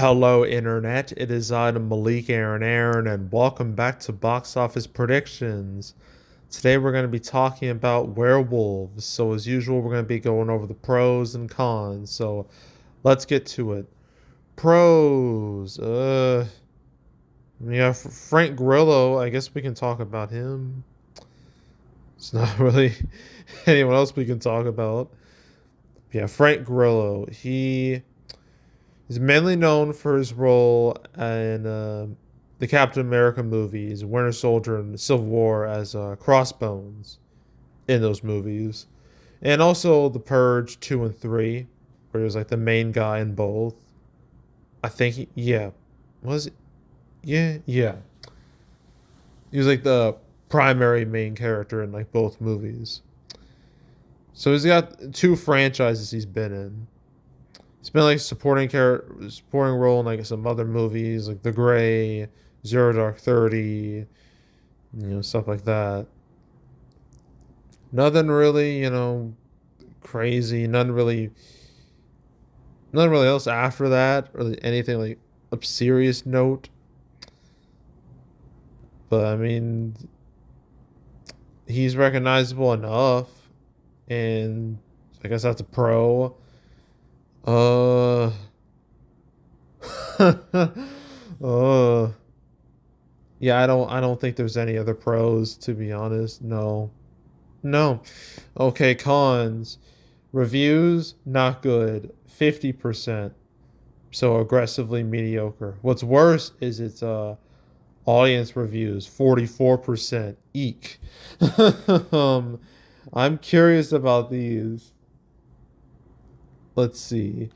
Hello, Internet. It is I, Malik Aaron, and welcome back to Box Office Predictions. Today, we're going to be talking about Werewolves. So, as usual, we're going to be going over the pros and cons. So, let's get to it. Pros. We have Frank Grillo. I guess we can talk about him. It's not really anyone else we can talk about. Yeah, Frank Grillo. He's mainly known for his role in the Captain America movies, Winter Soldier and Civil War as Crossbones in those movies. And also The Purge 2 and 3, where he was like the main guy in both. I think, yeah. Was it? Yeah, yeah. He was like the primary main character in like both movies. So he's got two franchises he's been in. He's been like supporting role in like some other movies like The Gray, Zero Dark 30, stuff like that. Nothing really, crazy. Nothing really else after that. Really anything like of serious note. But I mean, he's recognizable enough, and I guess that's a pro. Uh, uh, yeah, I don't think there's any other pros to be honest. No. No. Okay, cons. Reviews not good. 50%. So aggressively mediocre. What's worse is its audience reviews 44%. Eek. um I'm curious about these. Let's see.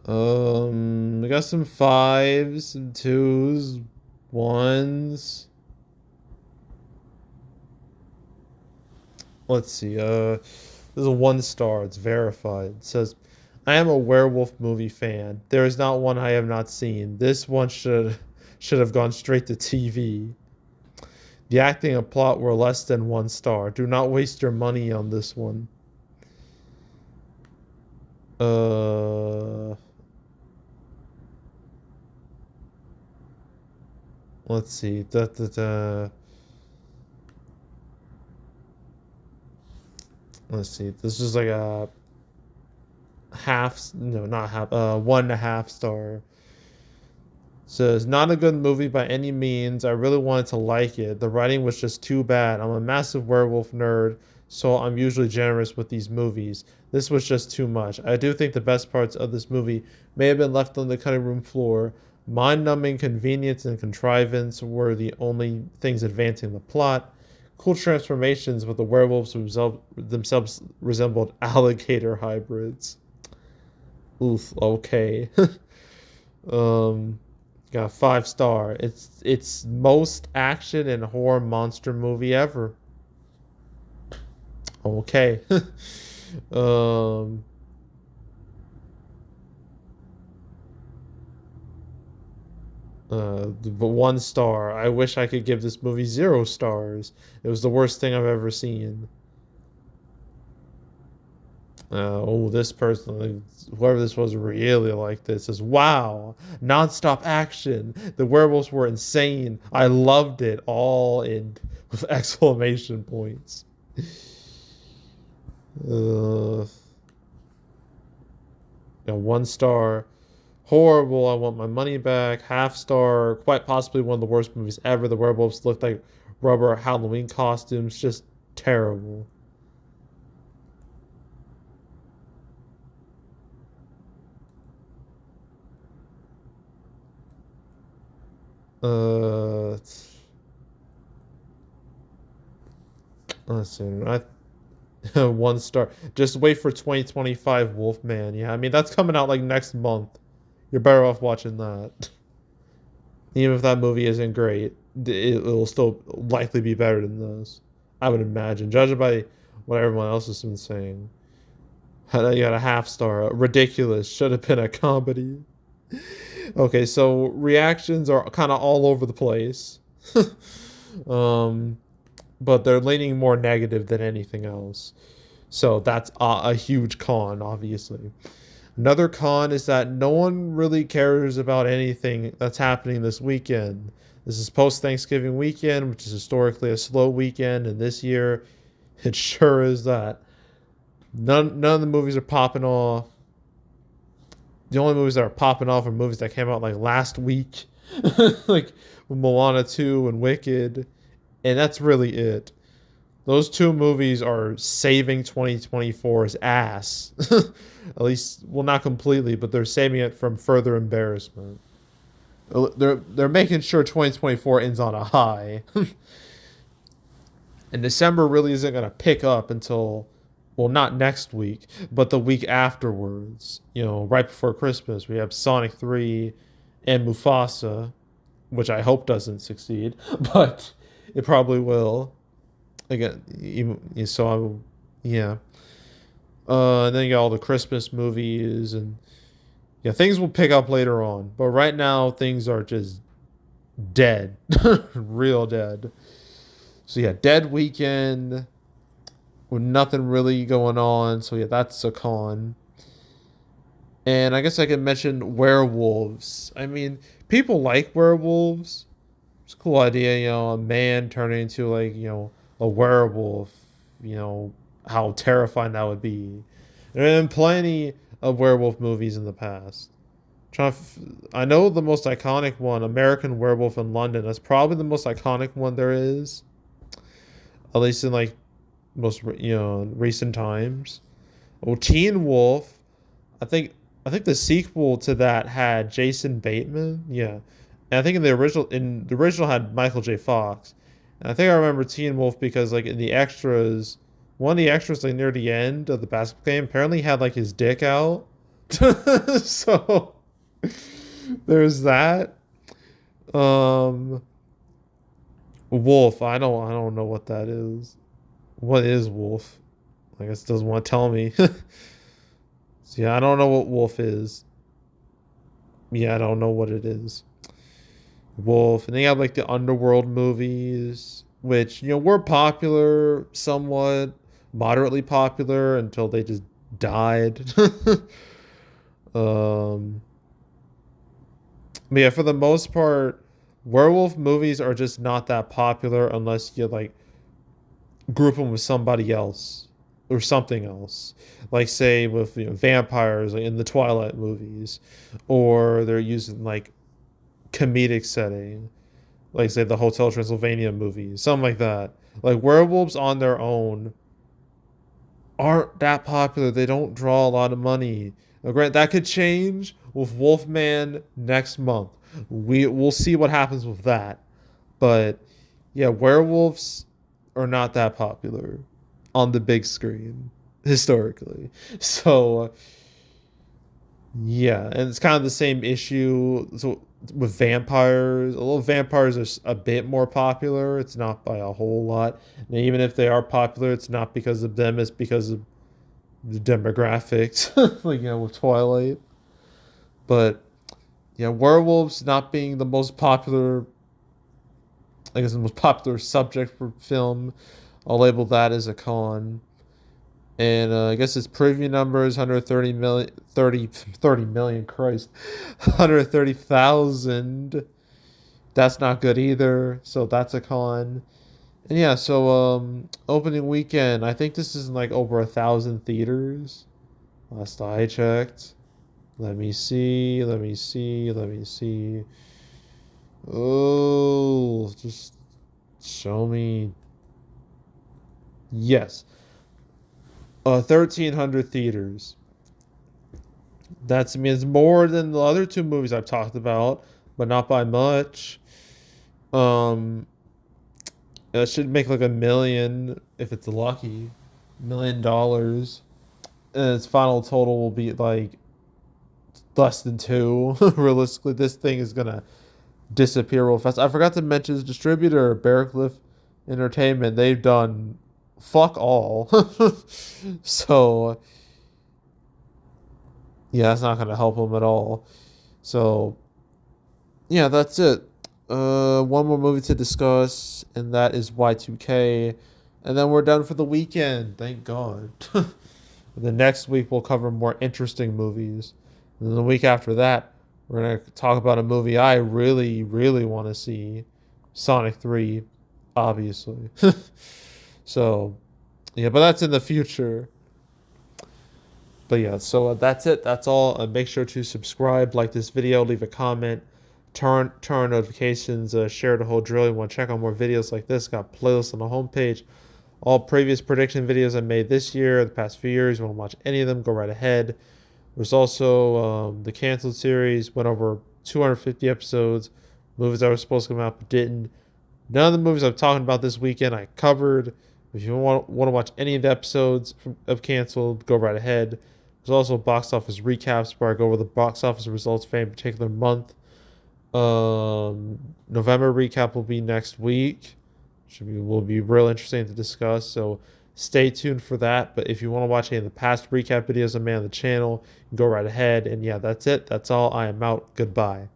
We got some fives, some twos, ones. Let's see. This is a 1 star. It's verified. It says, "I am a werewolf movie fan. There is not one I have not seen. This one should have gone straight to TV. The acting and plot were less than 1 star. Do not waste your money on this one." Uh, let's see. Let's see. This is like a half. No, not half. 1.5 star. Says, "Not a good movie by any means. I really wanted to like it. The writing was just too bad. I'm a massive werewolf nerd, so I'm usually generous with these movies. This was just too much. I do think the best parts of this movie may have been left on the cutting room floor. Mind-numbing convenience and contrivance were the only things advancing the plot. Cool transformations, but the werewolves themselves resembled alligator hybrids." Oof, okay. um Got a 5 star. It's most action and horror monster movie ever. Okay. um but 1 star. I wish I could give this movie 0 stars. It was the worst thing I've ever seen. This person, whoever this was, really liked this. Says, "Wow, nonstop action. The werewolves were insane. I loved it all," in with exclamation points. Uh, yeah, 1 star. Horrible. I want my money back. Half star. Quite possibly one of the worst movies ever. The werewolves looked like rubber Halloween costumes. Just terrible. Uh, let's see. 1 star. Just wait for 2025 Wolfman. Yeah, I mean that's coming out like next month. You're better off watching that. Even if that movie isn't great, it'll still likely be better than this. I would imagine, judging by what everyone else has been saying. You got a half star. Ridiculous. Should have been a comedy. Okay, so reactions are kind of all over the place. um, but they're leaning more negative than anything else. So that's a huge con, obviously. Another con is that no one really cares about anything that's happening this weekend. This is post Thanksgiving weekend, which is historically a slow weekend, and this year it sure is that. None of the movies are popping off. The only movies that are popping off are movies that came out like last week, like Moana 2 and Wicked, and that's really it. Those two movies are saving 2024's ass. At least, well, not completely, but they're saving it from further embarrassment. They're making sure 2024 ends on a high. And December really isn't going to pick up until, well, not next week, but the week afterwards. Right before Christmas, we have Sonic 3 and Mufasa, which I hope doesn't succeed, but it probably will. Again, yeah. And then you got all the Christmas movies, and yeah, things will pick up later on. But right now, things are just dead, real dead. So yeah, dead weekend with nothing really going on. So yeah, that's a con. And I guess I could mention werewolves. I mean, people like werewolves. It's a cool idea, a man turning into like, a werewolf, how terrifying that would be. There have been plenty of werewolf movies in the past. I know the most iconic one, American Werewolf in London. That's probably the most iconic one there is, at least in like most recent times. Well, Teen Wolf, I think I think the sequel to that had Jason Bateman. Yeah, and I think in the original had Michael J. Fox. And I think I remember Teen Wolf because like in the extras, one of the extras like near the end of the basketball game apparently had like his dick out. So there's that. Um, Wolf. I don't know what that is. What is Wolf? I guess it doesn't want to tell me. So yeah, I don't know what Wolf is. Yeah, I don't know what it is. Wolf, and they have like the Underworld movies, which were popular, somewhat moderately popular until they just died. um, but yeah, for the most part, werewolf movies are just not that popular unless you like group them with somebody else or something else, like say with vampires like in the Twilight movies, or they're using like comedic setting, like say the Hotel Transylvania movies, something like that. Like werewolves on their own aren't that popular. They don't draw a lot of money. Now, that could change with Wolfman next month. We'll see what happens with that. But yeah, werewolves are not that popular on the big screen historically. So yeah, and it's kind of the same issue. So with vampires, although vampires are a bit more popular, it's not by a whole lot. And even if they are popular, it's not because of them; it's because of the demographics, like with Twilight. But yeah, werewolves not being the most popular, I guess the most popular subject for film, I'll label that as a con. And I guess its preview number is 130 million, 30 million, Christ, 130,000. That's not good either. So that's a con. And yeah, so opening weekend, I think this is in like over 1,000 theaters. Last I checked. Let me see. Let me see. Let me see. Oh, just show me. Yes. 1,300 theaters. That's, I mean, it's more than the other two movies I've talked about, but not by much. Um, it should make like 1 million if it's lucky, $1 million, and its final total will be like less than two. Realistically, this thing is gonna disappear real fast. I forgot to mention his distributor, Bearcliff Entertainment. They've done fuck all. So yeah, that's not gonna help them at all. So yeah, that's it. One more movie to discuss, and that is Y2K, and then we're done for the weekend. Thank God. And the next week we'll cover more interesting movies. And then the week after that, we're gonna talk about a movie I really, really want to see, Sonic 3, obviously. So yeah, but that's in the future. But yeah, so that's it. That's all. Make sure to subscribe, like this video, leave a comment, turn on notifications, share the whole drill. You want to check out more videos like this? Got playlists on the homepage. All previous prediction videos I made this year, the past few years. You want to watch any of them? Go right ahead. There's also the canceled series. Went over 250 episodes. Movies that were supposed to come out but didn't. None of the movies I'm talking about this weekend I covered. If you want to watch any of the episodes of Canceled, go right ahead. There's also box office recaps where I go over the box office results for any particular month. November recap will be next week. Will be real interesting to discuss. So stay tuned for that. But if you want to watch any of the past recap videos I made on the channel, go right ahead. And yeah, that's it. That's all. I am out. Goodbye.